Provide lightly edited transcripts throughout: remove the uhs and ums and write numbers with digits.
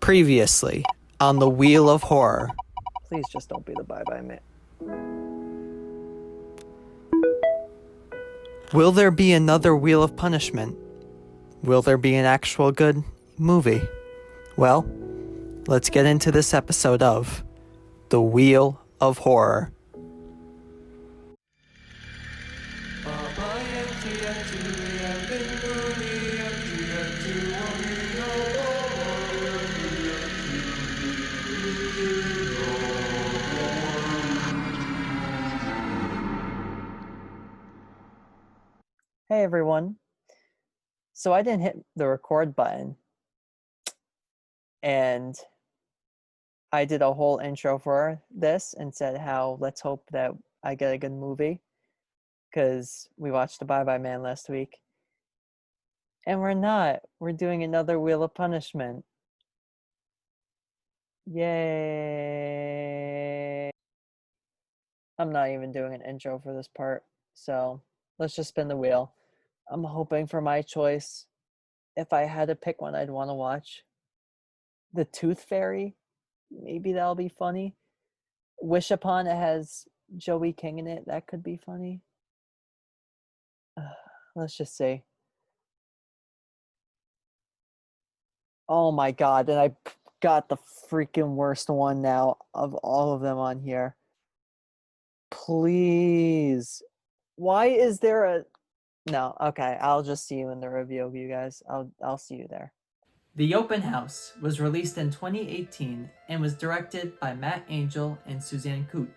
Previously on the Wheel of Horror. Please just don't be the bye-bye man. Will there be another Wheel of Punishment? Will there be an actual good movie? Well, let's get into this episode of The Wheel of Horror. Hey everyone. So I didn't hit the record button and I did a whole intro for this and said how let's hope that I get a good movie because we watched The Bye-Bye Man last week. And we're not. We're doing another Wheel of Punishment. Yay. I'm not even doing an intro for this part. So let's just spin the wheel. I'm hoping for my choice. If I had to pick one I'd want to watch, The Tooth Fairy. Maybe that'll be funny. Wish Upon, it has Joey King in it. That could be funny. Let's just see. Oh my god, and I got the freaking worst one now of all of them on here. Please. Why is there a... No, okay, I'll just see you in the review, you guys. I'll see you there. The Open House was released in 2018 and was directed by Matt Angel and Suzanne Coote.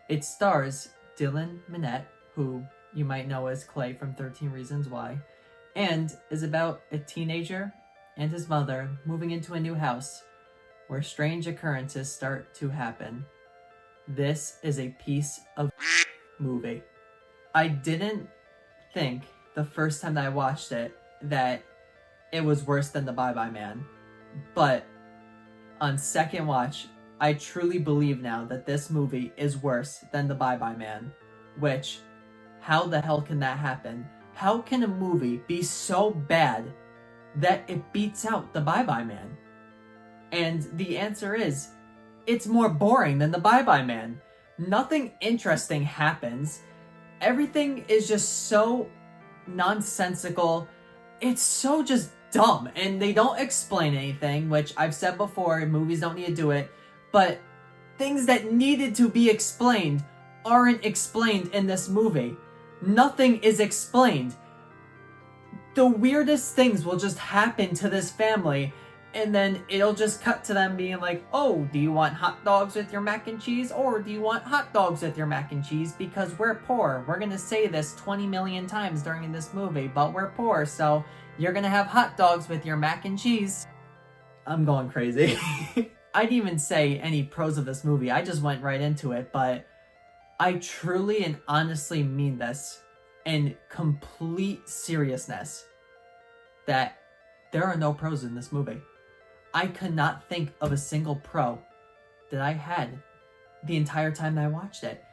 It stars Dylan Minnette, who you might know as Clay from 13 Reasons Why, and is about a teenager and his mother moving into a new house where strange occurrences start to happen. This is a piece of movie. I didn't think the first time that I watched it that it was worse than The Bye-Bye Man, but on second watch, I truly believe now that this movie is worse than The Bye-Bye Man, which, how the hell can that happen? How can a movie be so bad that it beats out The Bye-Bye Man? And the answer is, it's more boring than The Bye-Bye Man. Nothing interesting happens. Everything is just so nonsensical. It's so just dumb, and they don't explain anything, which I've said before, movies don't need to do it, but things that needed to be explained aren't explained in this movie. Nothing is explained. The weirdest things will just happen to this family, and then it'll just cut to them being like, oh, do you want hot dogs with your mac and cheese? Or do you want hot dogs with your mac and cheese? Because we're poor. We're gonna say this 20 million times during this movie, but we're poor, so you're gonna have hot dogs with your mac and cheese. I'm going crazy. I didn't even say any pros of this movie. I just went right into it, but I truly and honestly mean this in complete seriousness that there are no pros in this movie. I could not think of a single pro that I had the entire time that I watched it.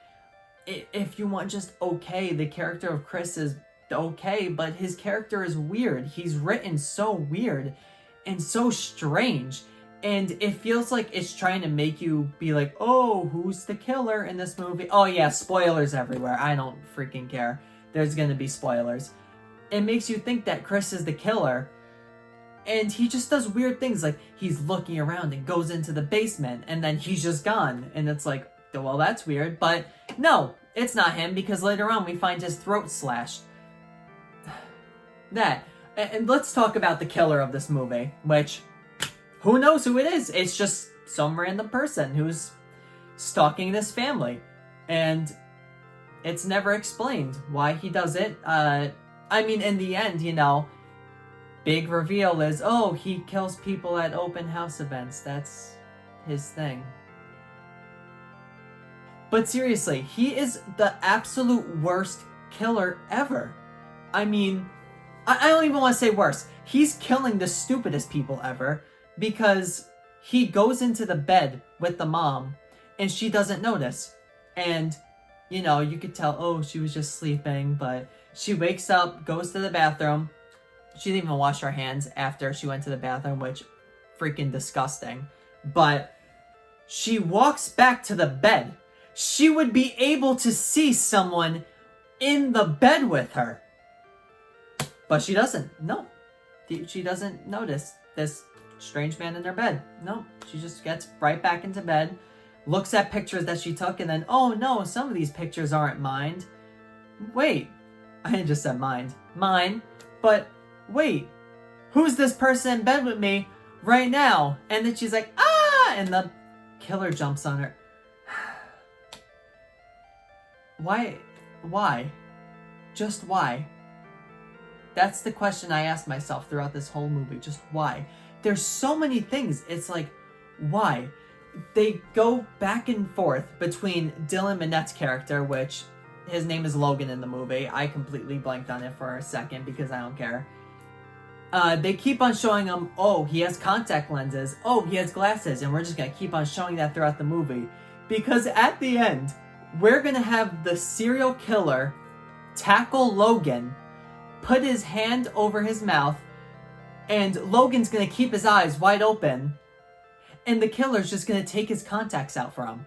If you want just okay, the character of Chris is okay, but his character is weird. He's written so weird and so strange, and it feels like it's trying to make you be like, oh, who's the killer in this movie? Oh yeah, spoilers everywhere. I don't freaking care. There's gonna be spoilers. It makes you think that Chris is the killer, and he just does weird things, like he's looking around and goes into the basement and then he's just gone, and it's like, well, that's weird, but no, it's not him, because later on we find his throat slashed. That. And let's talk about the killer of this movie, which, who knows who it is? It's just some random person who's stalking this family, and it's never explained why he does it. I mean, in the end, you know, big reveal is, oh, he kills people at open house events. That's his thing. But seriously, he is the absolute worst killer ever. I mean, I don't even want to say worse. He's killing the stupidest people ever, because he goes into the bed with the mom and she doesn't notice. And, you know, you could tell, oh, she was just sleeping, but she wakes up, goes to the bathroom. She didn't even wash her hands after she went to the bathroom, which freaking disgusting. But she walks back to the bed. She would be able to see someone in the bed with her. But she doesn't. No. She doesn't notice this strange man in her bed. No. She just gets right back into bed, looks at pictures that she took, and then, oh no, some of these pictures aren't mine. Wait. I just said mine. Mine. But wait. Who's this person in bed with me right now? And then she's like, ah! And the killer jumps on her. Why? Why? Just why? That's the question I asked myself throughout this whole movie. Just why? There's so many things. It's like, why? They go back and forth between Dylan Minnette's character, which his name is Logan in the movie. I completely blanked on it for a second because I don't care. They keep on showing him, oh, he has contact lenses. Oh, he has glasses. And we're just going to keep on showing that throughout the movie. Because at the end, we're going to have the serial killer tackle Logan, put his hand over his mouth, and Logan's going to keep his eyes wide open. And the killer's just going to take his contacts out for him.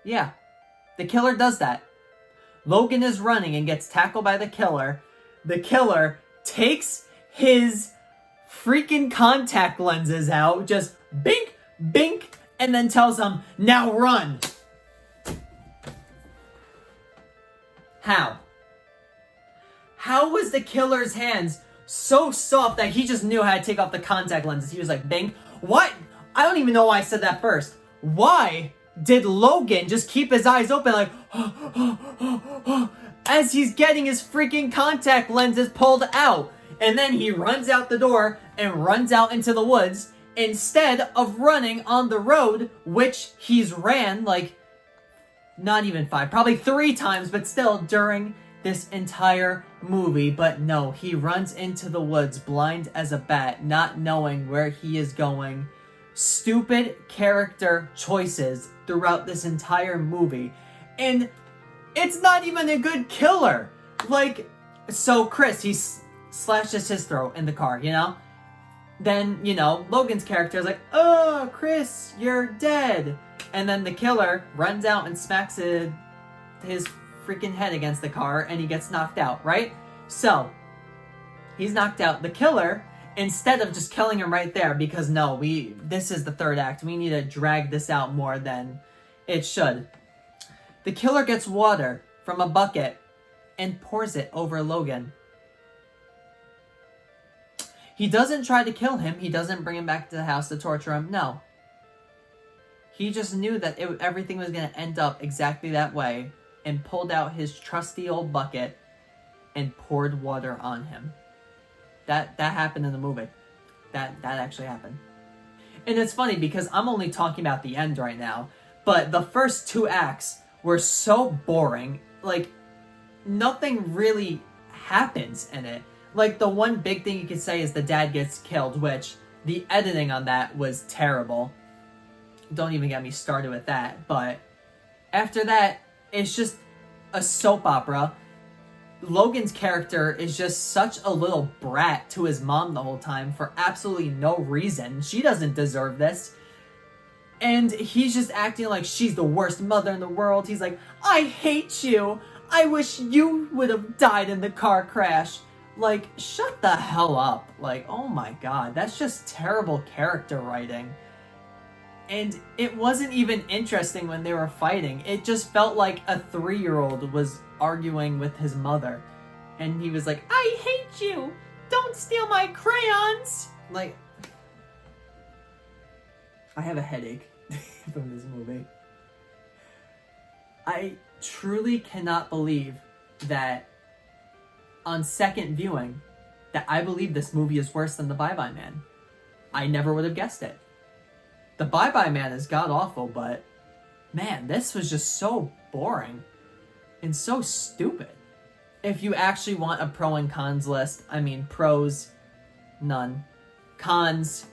Yeah, the killer does that. Logan is running and gets tackled by the killer. The killer takes his freaking contact lenses out, just bink, bink, and then tells him, now run. How? How was the killer's hands so soft that he just knew how to take off the contact lenses? He was like, bing. What? I don't even know why I said that first. Why did Logan just keep his eyes open like, as he's getting his freaking contact lenses pulled out? And then he runs out the door and runs out into the woods instead of running on the road, which he's ran like not even 5, probably 3 times, but still during this entire movie. But no, he runs into the woods blind as a bat, not knowing where he is going. Stupid character choices throughout this entire movie. And it's not even a good killer. Like, so Chris, he slashes his throat in the car, you know? Then, you know, Logan's character is like, oh, Chris, you're dead. And then the killer runs out and smacks his freaking head against the car and he gets knocked out, right? So, he's knocked out. The killer, instead of just killing him right there, because no, this is the third act. We need to drag this out more than it should. The killer gets water from a bucket and pours it over Logan. He doesn't try to kill him. He doesn't bring him back to the house to torture him. No. He just knew that everything was going to end up exactly that way and pulled out his trusty old bucket and poured water on him. That happened in the movie. That actually happened. And it's funny because I'm only talking about the end right now, but the first 2 acts were so boring. Like, nothing really happens in it. Like, the one big thing you could say is the dad gets killed, which the editing on that was terrible. Don't even get me started with that. But after that, it's just a soap opera. Logan's character is just such a little brat to his mom the whole time for absolutely no reason. She doesn't deserve this. And he's just acting like she's the worst mother in the world. He's like, I hate you. I wish you would have died in the car crash. Like, shut the hell up. Like, oh my god, that's just terrible character writing. And it wasn't even interesting when they were fighting. It just felt like a 3-year-old was arguing with his mother. And he was like, I hate you! Don't steal my crayons! Like, I have a headache from this movie. I truly cannot believe that on second viewing, that I believe this movie is worse than The Bye-Bye Man. I never would have guessed it. The Bye-Bye Man is god-awful, but man, this was just so boring and so stupid. If you actually want a pro and cons list, I mean, pros, none. Cons,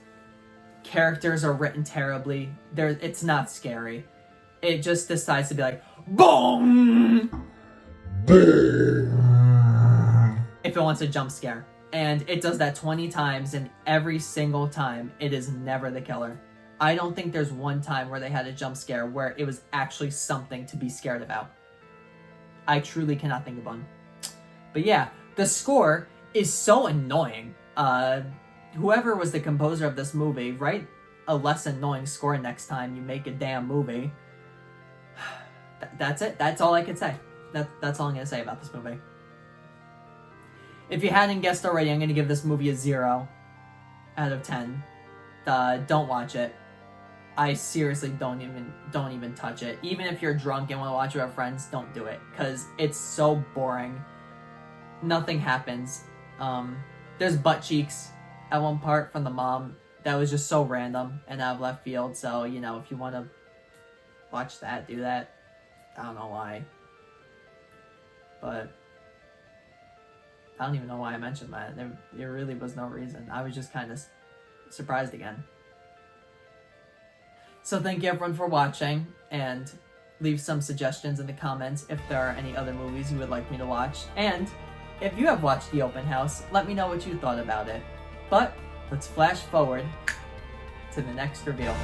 characters are written terribly. It's not scary. It just decides to be like, boom! If it wants a jump scare. And it does that 20 times, and every single time, it is never the killer. I don't think there's one time where they had a jump scare where it was actually something to be scared about. I truly cannot think of one. But yeah, the score is so annoying. Whoever was the composer of this movie, write a less annoying score next time you make a damn movie. That's it. That's all I could say. That's all I'm going to say about this movie. If you hadn't guessed already, I'm going to give this movie a 0 out of 10. Don't watch it. I seriously don't even touch it. Even if you're drunk and want to watch it with friends, don't do it. Because it's so boring. Nothing happens. There's butt cheeks at one part from the mom that was just so random and out of left field. So, you know, if you want to watch that, do that. I don't know why. But I don't even know why I mentioned that. There really was no reason. I was just kind of surprised again. So thank you everyone for watching, and leave some suggestions in the comments if there are any other movies you would like me to watch. And if you have watched The Open House, let me know what you thought about it. But let's flash forward to the next reveal.